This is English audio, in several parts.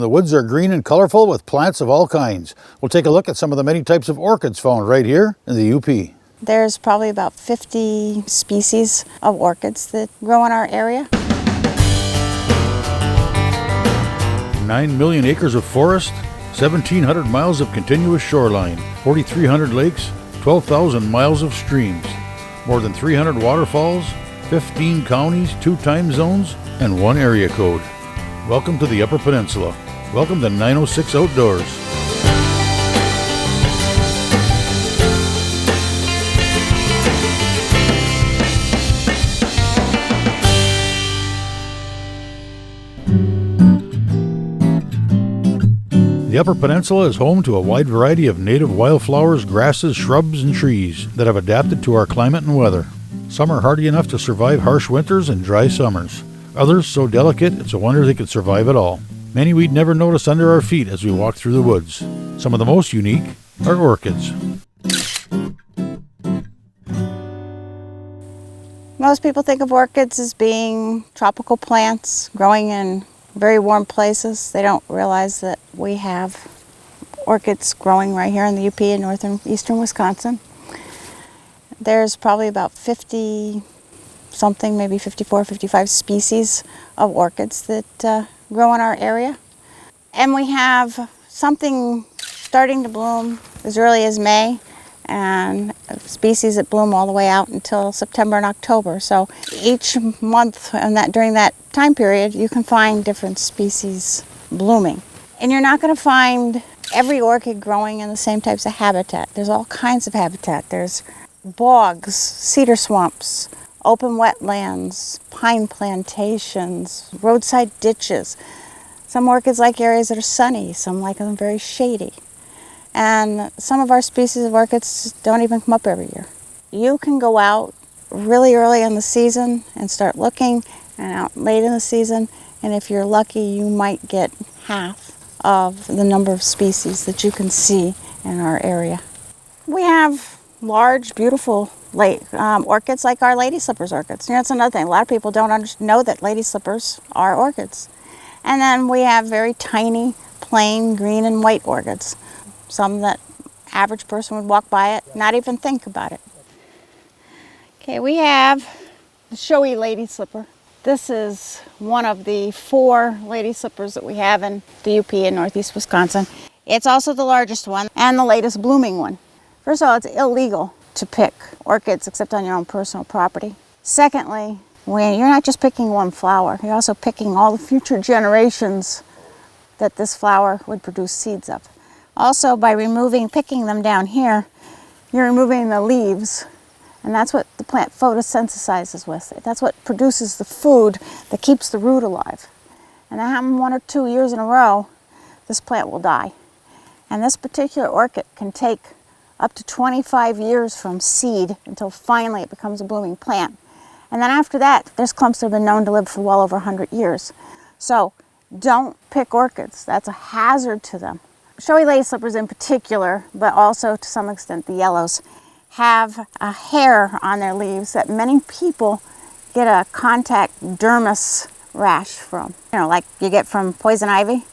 The woods are green and colorful with plants of all kinds. We'll take a look at some of the many types of orchids found right here in the UP. There's probably about 50 species of orchids that grow in our area. 9 million acres of forest, 1,700 miles of continuous shoreline, 4,300 lakes, 12,000 miles of streams, more than 300 waterfalls, 15 counties, 2 time zones, and 1 area code. Welcome to the Upper Peninsula. Welcome to 906 Outdoors. The Upper Peninsula is home to a wide variety of native wildflowers, grasses, shrubs, and trees that have adapted to our climate and weather. Some are hardy enough to survive harsh winters and dry summers. Others so delicate it's a wonder they could survive at all. Many we'd never notice under our feet as we walk through the woods. Some of the most unique are orchids. Most people think of orchids as being tropical plants growing in very warm places. They don't realize that we have orchids growing right here in the UP in northern eastern Wisconsin. There's probably about 50 something, maybe 54, 55 species of orchids that grow in our area. And we have something starting to bloom as early as May, and species that bloom all the way out until September and October. So each month and during that time period, you can find different species blooming. And you're not going to find every orchid growing in the same types of habitat. There's all kinds of habitat. There's bogs, cedar swamps, open wetlands, pine plantations, roadside ditches. Some orchids like areas that are sunny, some like them very shady. And some of our species of orchids don't even come up every year. You can go out really early in the season and start looking, and out late in the season, and if you're lucky, you might get half of the number of species that you can see in our area. We have large, beautiful orchids like our lady slippers orchids. You know, that's another thing. A lot of people don't know that lady slippers are orchids. And then we have very tiny, plain green and white orchids. Some that average person would walk by it, not even think about it. Okay, we have the Showy lady slipper. This is one of the 4 lady slippers that we have in the UP in northeast Wisconsin. It's also the largest one and the latest blooming one. First of all, it's illegal to pick orchids except on your own personal property. Secondly, when you're not just picking one flower, you're also picking all the future generations that this flower would produce seeds of. Also, by picking them down here, you're removing the leaves, and that's what the plant photosynthesizes with. That's what produces the food that keeps the root alive. And that happens 1 or 2 years in a row, this plant will die. And this particular orchid can take up to 25 years from seed until finally it becomes a blooming plant. And then after that, there's clumps that have been known to live for well over 100 years. So don't pick orchids. That's a hazard to them. Showy lady slippers in particular, but also to some extent the yellows, have a hair on their leaves that many people get a contact dermis rash from. You know, like you get from poison ivy.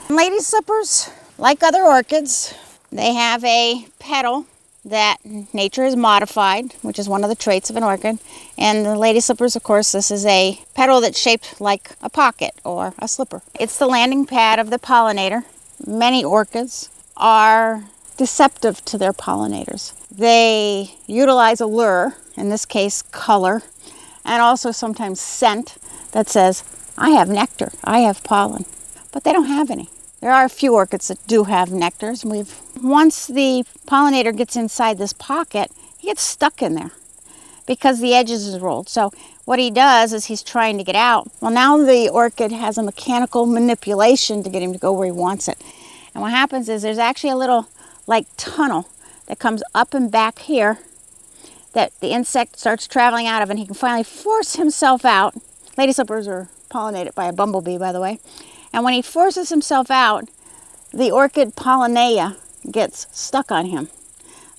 Lady slippers, like other orchids, they have a petal that nature has modified, which is one of the traits of an orchid. And the lady slippers, of course, this is a petal that's shaped like a pocket or a slipper. It's the landing pad of the pollinator. Many orchids are deceptive to their pollinators. They utilize a lure, in this case color, and also sometimes scent that says, I have nectar, I have pollen, but they don't have any. There are a few orchids that do have nectars. Once the pollinator gets inside this pocket, he gets stuck in there because the edges is rolled. So what he does is he's trying to get out. Well, now the orchid has a mechanical manipulation to get him to go where he wants it. And what happens is there's actually a little like tunnel that comes up and back here that the insect starts traveling out of, and he can finally force himself out. Lady slippers are pollinated by a bumblebee, by the way. And when he forces himself out, the orchid pollinea gets stuck on him.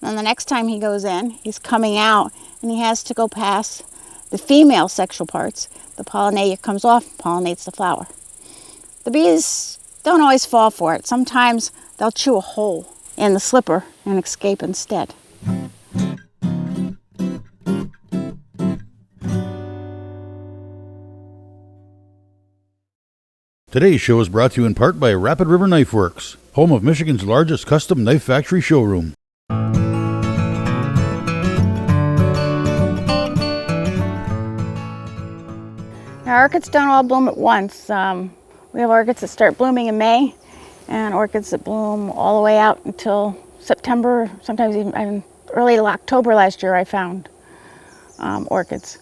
And then the next time he goes in, he's coming out, and he has to go past the female sexual parts. The pollinea comes off, pollinates the flower. The bees don't always fall for it. Sometimes they'll chew a hole in the slipper and escape instead. Today's show is brought to you in part by Rapid River Knife Works, home of Michigan's largest custom knife factory showroom. Now, orchids don't all bloom at once. We have orchids that start blooming in May and orchids that bloom all the way out until September, sometimes even early October last year I found orchids.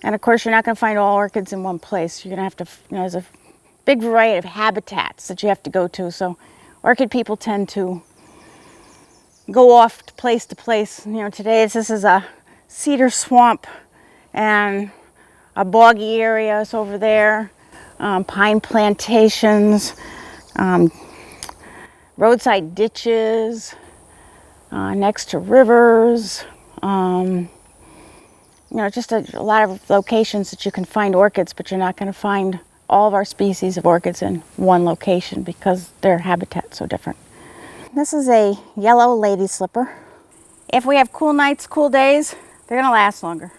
And of course, you're not going to find all orchids in one place. You're going to have to, there's a big variety of habitats that you have to go to. So orchid people tend to go off to place. Today this is a cedar swamp and a boggy area is over there, pine plantations, roadside ditches, next to rivers, just a lot of locations that you can find orchids, but you're not going to find all of our species of orchids in one location because their habitat's so different. This is a yellow lady slipper. If we have cool nights, cool days, they're gonna last longer.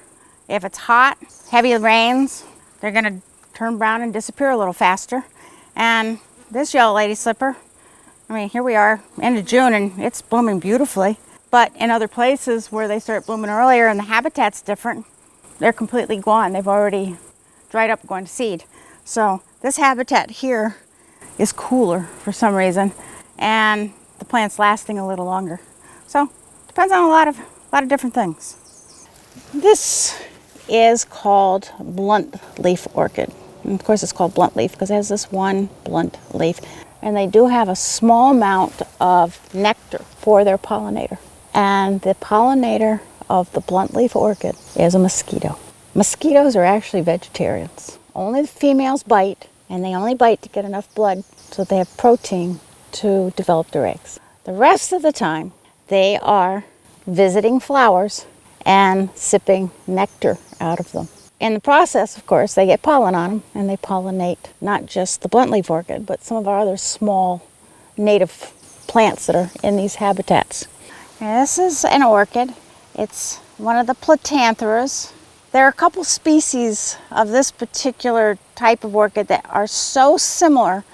If it's hot, heavy rains, they're gonna turn brown and disappear a little faster. And this yellow lady slipper, here we are, end of June, and it's blooming beautifully. But in other places where they start blooming earlier and the habitat's different, they're completely gone. They've already dried up going to seed. So this habitat here is cooler for some reason, and the plant's lasting a little longer. So depends on a lot of different things. This is called blunt leaf orchid. And of course it's called blunt leaf because it has this one blunt leaf. And they do have a small amount of nectar for their pollinator. And the pollinator of the blunt leaf orchid is a mosquito. Mosquitoes are actually vegetarians. Only the females bite, and they only bite to get enough blood so they have protein to develop their eggs. The rest of the time, they are visiting flowers and sipping nectar out of them. In the process, of course, they get pollen on them, and they pollinate not just the blunt leaf orchid, but some of our other small native plants that are in these habitats. And this is an orchid. It's one of the Platantheras. There are a couple species of this particular type of orchid that are so similar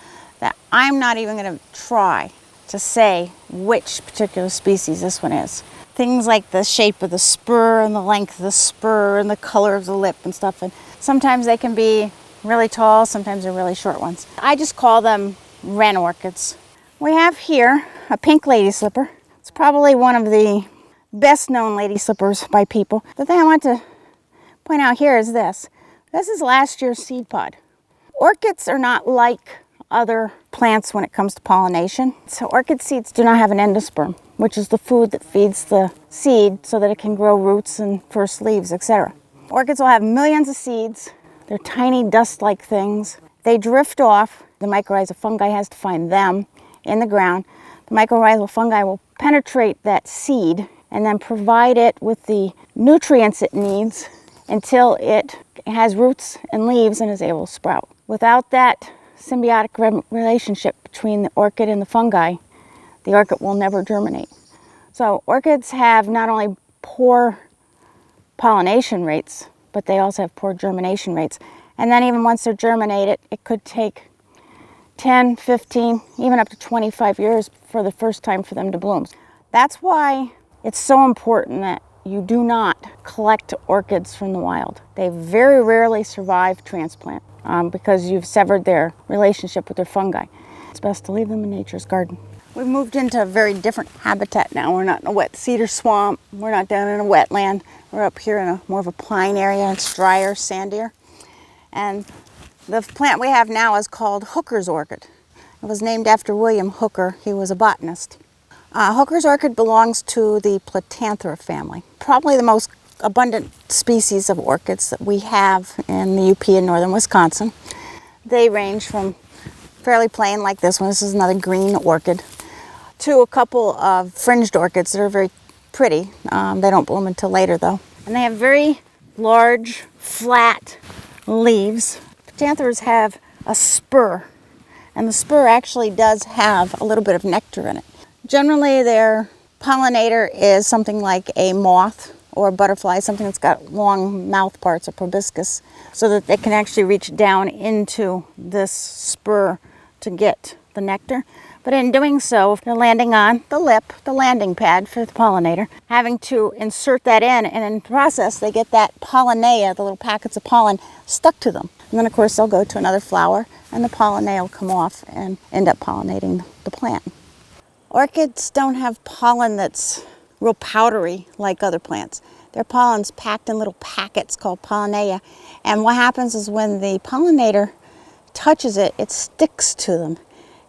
that I'm not even going to try to say which particular species this one is. Things like the shape of the spur and the length of the spur and the color of the lip and stuff. And sometimes they can be really tall, sometimes they're really short ones. I just call them wren orchids. We have here a pink lady slipper. It's probably one of the best known lady slippers by people. The thing I want to point out here is this. This is last year's seed pod. Orchids are not like other plants when it comes to pollination. So orchid seeds do not have an endosperm, which is the food that feeds the seed so that it can grow roots and first leaves, etc. Orchids will have millions of seeds. They're tiny dust-like things. They drift off. The mycorrhizal fungi has to find them in the ground. The mycorrhizal fungi will penetrate that seed and then provide it with the nutrients it needs until it has roots and leaves and is able to sprout. Without that symbiotic relationship between the orchid and the fungi, the orchid will never germinate. So orchids have not only poor pollination rates, but they also have poor germination rates. And then even once they're germinated, it could take 10, 15, even up to 25 years for the first time for them to bloom. That's why it's so important that you do not collect orchids from the wild. They very rarely survive transplant because you've severed their relationship with their fungi. It's best to leave them in nature's garden. We've moved into a very different habitat now. We're not in a wet cedar swamp. We're not down in a wetland. We're up here in more of a pine area. It's drier, sandier. And the plant we have now is called Hooker's orchid. It was named after William Hooker. He was a botanist. Hooker's orchid belongs to the Platanthera family. Probably the most abundant species of orchids that we have in the UP in northern Wisconsin. They range from fairly plain like this one. This is another green orchid, to a couple of fringed orchids that are very pretty. They don't bloom until later though. And they have very large, flat leaves. Platantheras have a spur. And the spur actually does have a little bit of nectar in it. Generally, their pollinator is something like a moth or a butterfly, something that's got long mouth parts, a proboscis, so that they can actually reach down into this spur to get the nectar. But in doing so, they're landing on the lip, the landing pad for the pollinator, having to insert that in, and in the process, they get that pollinea, the little packets of pollen, stuck to them. And then, of course, they'll go to another flower, and the pollinea will come off and end up pollinating the plant. Orchids don't have pollen that's real powdery like other plants. Their pollen's packed in little packets called pollinea, and what happens is when the pollinator touches it, it sticks to them.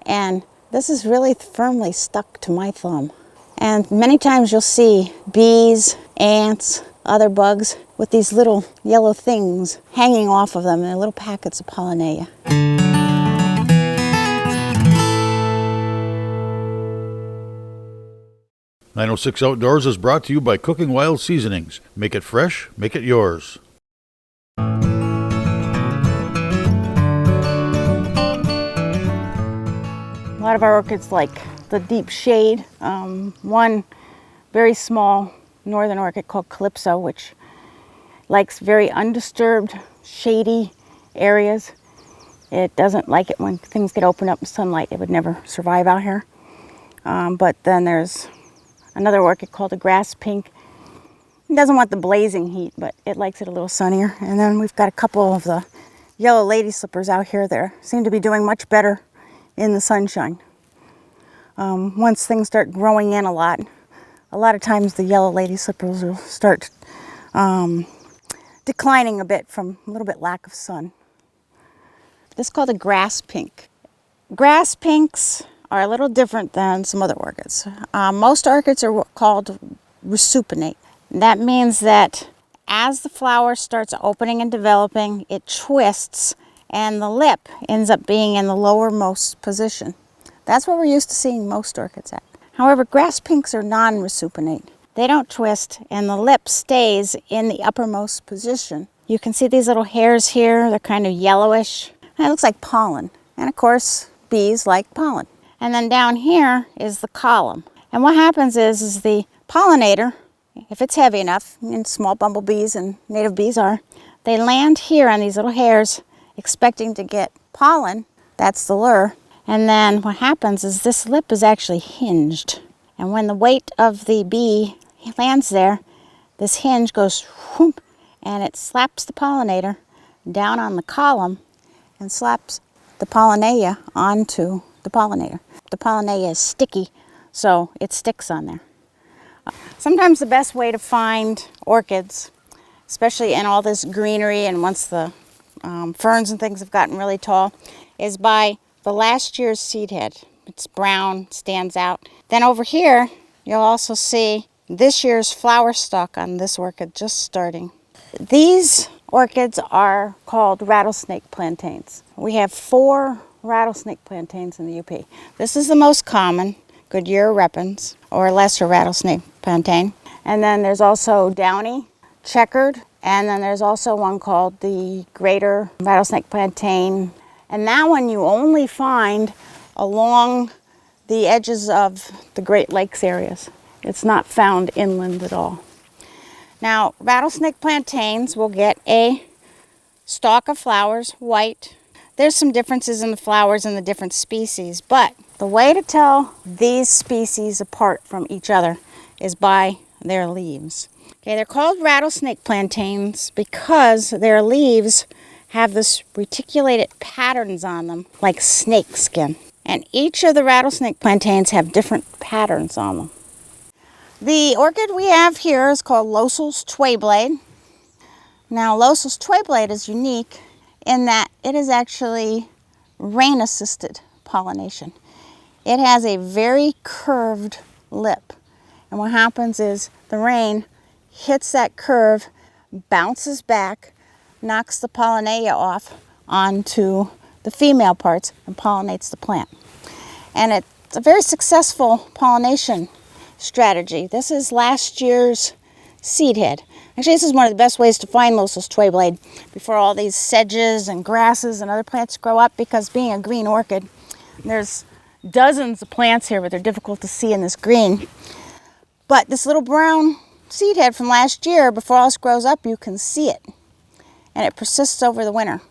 And this is really firmly stuck to my thumb. And many times you'll see bees, ants, other bugs with these little yellow things hanging off of them, and they're little packets of pollinea. 906 Outdoors is brought to you by Cooking Wild Seasonings. Make it fresh, make it yours. A lot of our orchids like the deep shade. One very small northern orchid called Calypso, which likes very undisturbed, shady areas. It doesn't like it when things get opened up in sunlight. It would never survive out here. But then there's another orchid called a grass pink. It doesn't want the blazing heat, but it likes it a little sunnier. And then we've got a couple of the yellow lady slippers out here that seem to be doing much better in the sunshine. Once things start growing in a lot of times the yellow lady slippers will start declining a bit from a little bit lack of sun. This is called a grass pink. Grass pinks are a little different than some other orchids. Most orchids are called resupinate. That means that as the flower starts opening and developing, it twists and the lip ends up being in the lowermost position. That's what we're used to seeing most orchids at. However, grass pinks are non-resupinate. They don't twist and the lip stays in the uppermost position. You can see these little hairs here, they're kind of yellowish. And it looks like pollen. And of course, bees like pollen. And then down here is the column. And what happens is the pollinator, if it's heavy enough, and small bumblebees and native bees are, they land here on these little hairs expecting to get pollen. That's the lure. And then what happens is this lip is actually hinged. And when the weight of the bee lands there, this hinge goes whoop, and it slaps the pollinator down on the column and slaps the pollinea onto the pollinator. The pollinea is sticky, so it sticks on there. Sometimes the best way to find orchids, especially in all this greenery and once the ferns and things have gotten really tall, is by the last year's seed head. It's brown, stands out. Then over here, you'll also see this year's flower stalk on this orchid just starting. These orchids are called rattlesnake plantains. We have 4 rattlesnake plantains in the UP. This is the most common, Goodyear repens, or lesser rattlesnake plantain. And then there's also downy, checkered, and then there's also one called the greater rattlesnake plantain. And that one you only find along the edges of the Great Lakes areas. It's not found inland at all. Now, rattlesnake plantains will get a stalk of flowers, white. There's some differences in the flowers and the different species, but the way to tell these species apart from each other is by their leaves. Okay, they're called rattlesnake plantains because their leaves have this reticulated patterns on them like snake skin. And each of the rattlesnake plantains have different patterns on them. The orchid we have here is called Loesel's Twayblade. Now, Loesel's Twayblade is unique in that it is actually rain-assisted pollination. It has a very curved lip. And what happens is the rain hits that curve, bounces back, knocks the pollinea off onto the female parts and pollinates the plant. And it's a very successful pollination strategy. This is last year's seed head. Actually, this is one of the best ways to find Loesel's Twayblade before all these sedges and grasses and other plants grow up, because being a green orchid, There's dozens of plants here, but they're difficult to see in this green. But this little brown seed head from last year, before all this grows up, you can see it. And it persists over the winter.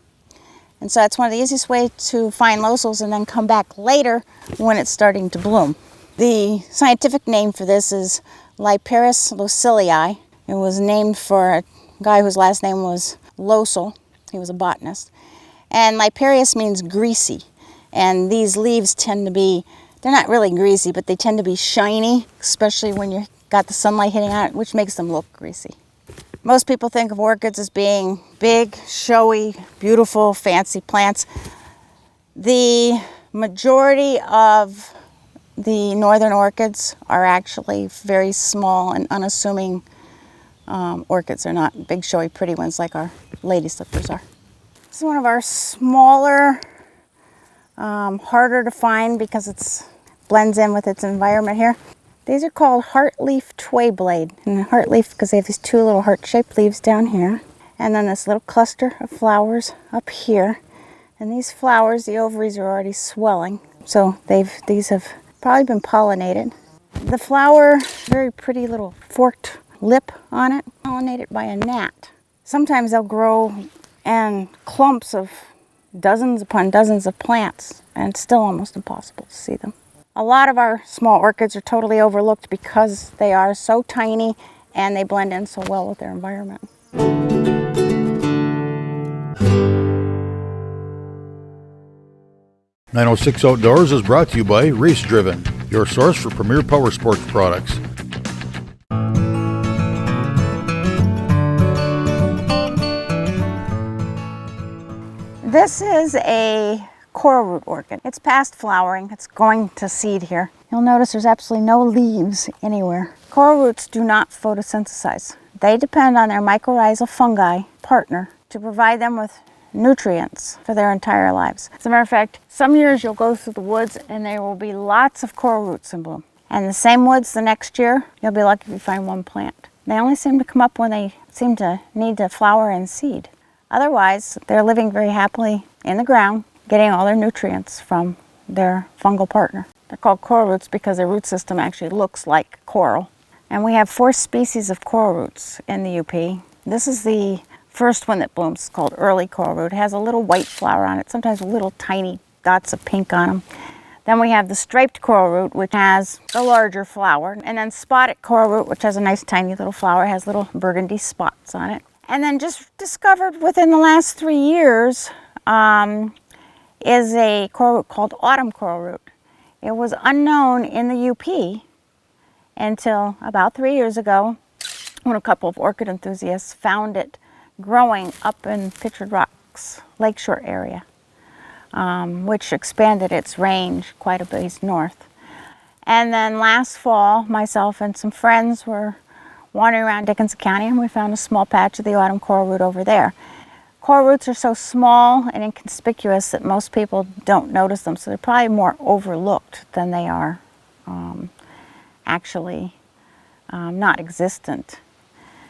And so that's one of the easiest ways to find locals and then come back later when it's starting to bloom. The scientific name for this is Liparis locilii. It was named for a guy whose last name was Losel. He was a botanist. And Liparius means greasy. And these leaves tend to be, they're not really greasy, but they tend to be shiny, especially when you've got the sunlight hitting on it, which makes them look greasy. Most people think of orchids as being big, showy, beautiful, fancy plants. The majority of the northern orchids are actually very small and unassuming orchids. They're not big, showy, pretty ones like our lady slippers are. This is one of our smaller, harder to find because it blends in with its environment here. These are called heartleaf twayblade. And heartleaf because they have these two little heart-shaped leaves down here. And then this little cluster of flowers up here. And these flowers, the ovaries are already swelling. So these have probably been pollinated. The flower, very pretty little forked lip on it, pollinated by a gnat. Sometimes they'll grow in clumps of dozens upon dozens of plants, and it's still almost impossible to see them. A lot of our small orchids are totally overlooked because they are so tiny and they blend in so well with their environment. 906 Outdoors is brought to you by Race Driven, your source for premier power sports products. This is a coral root orchid. It's past flowering. It's going to seed here. You'll notice there's absolutely no leaves anywhere. Coral roots do not photosynthesize. They depend on their mycorrhizal fungi partner to provide them with nutrients for their entire lives. As a matter of fact, some years you'll go through the woods and there will be lots of coral roots in bloom. And the same woods the next year, you'll be lucky if you find one plant. They only seem to come up when they seem to need to flower and seed. Otherwise, they're living very happily in the ground, getting all their nutrients from their fungal partner. They're called coral roots because their root system actually looks like coral. And we have 4 species of coral roots in the UP. This is the first one that blooms. It's called early coral root. It has a little white flower on it, sometimes little tiny dots of pink on them. Then we have the striped coral root, which has the larger flower. And then spotted coral root, which has a nice tiny little flower, has little burgundy spots on it. And then just discovered within the last 3 years is a coral root called autumn coral root. It was unknown in the UP until about 3 years ago when a couple of orchid enthusiasts found it growing up in Pictured Rocks Lakeshore area, which expanded its range quite a bit north. And then last fall, myself and some friends were wandering around Dickinson County and we found a small patch of the autumn coral root over there. Coral roots are so small and inconspicuous that most people don't notice them, so they're probably more overlooked than they are actually not existent.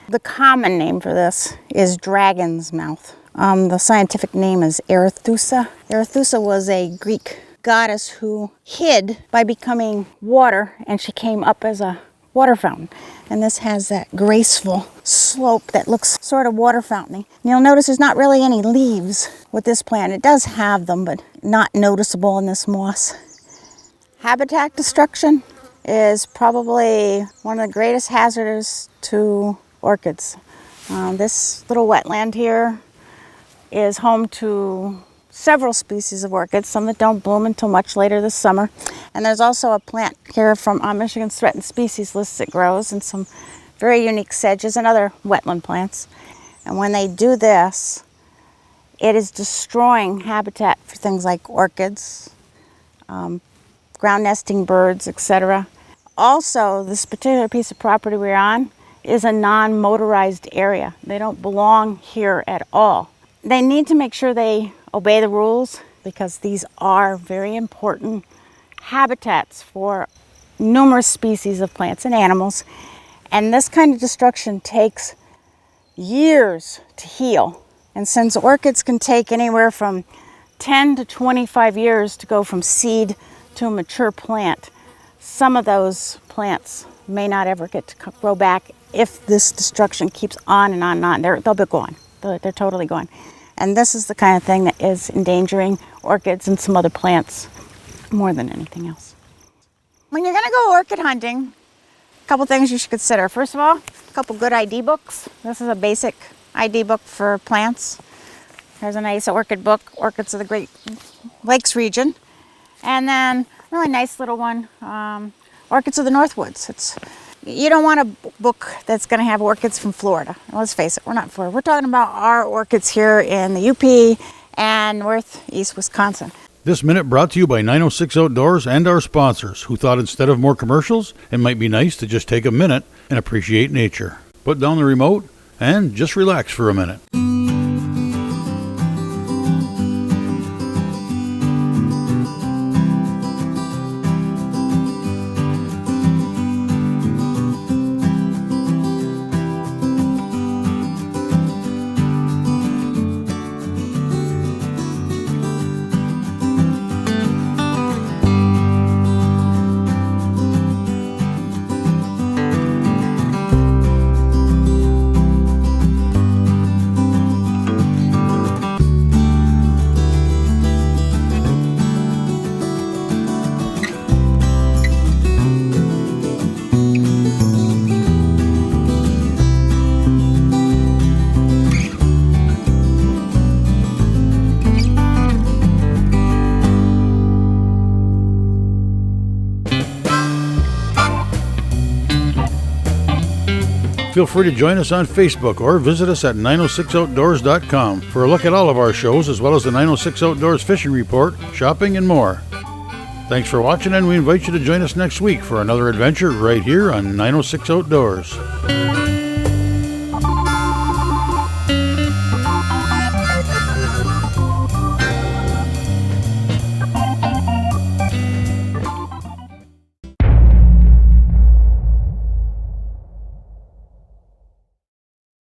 The common name for this is dragon's mouth. The scientific name is Arethusa. Arethusa was a Greek goddess who hid by becoming water, and she came up as a water fountain. And this has that graceful slope that looks sort of water fountainy. You'll notice there's not really any leaves with this plant. It does have them, but not noticeable in this moss. Habitat destruction is probably one of the greatest hazards to orchids. This little wetland here is home to several species of orchids, some that don't bloom until much later this summer. And there's also a plant here from Michigan's threatened species list that grows, and some very unique sedges and other wetland plants. And when they do this, it is destroying habitat for things like orchids, ground nesting birds, etc. Also, this particular piece of property we're on is a non-motorized area. They don't belong here at all. They need to make sure they obey the rules because these are very important habitats for numerous species of plants and animals. And this kind of destruction takes years to heal. And since orchids can take anywhere from 10 to 25 years to go from seed to a mature plant. Some of those plants may not ever get to grow back if this destruction keeps on and on and on. They'll be gone. They're totally gone. And this is the kind of thing that is endangering orchids and some other plants more than anything else. When you're going to go orchid hunting, a couple things you should consider. First of all, a couple good ID books. This is a basic ID book for plants. There's a nice orchid book, Orchids of the Great Lakes region. And then a really nice little one, Orchids of the Northwoods. You don't want a book that's going to have orchids from Florida. Let's face it, we're not in Florida. We're talking about our orchids here in the UP and northeast Wisconsin. This minute brought to you by 906 Outdoors and our sponsors, who thought instead of more commercials, it might be nice to just take a minute and appreciate nature. Put down the remote and just relax for a minute. Feel free to join us on Facebook or visit us at 906outdoors.com for a look at all of our shows, as well as the 906 Outdoors Fishing Report, shopping, and more. Thanks for watching, and we invite you to join us next week for another adventure right here on 906 Outdoors.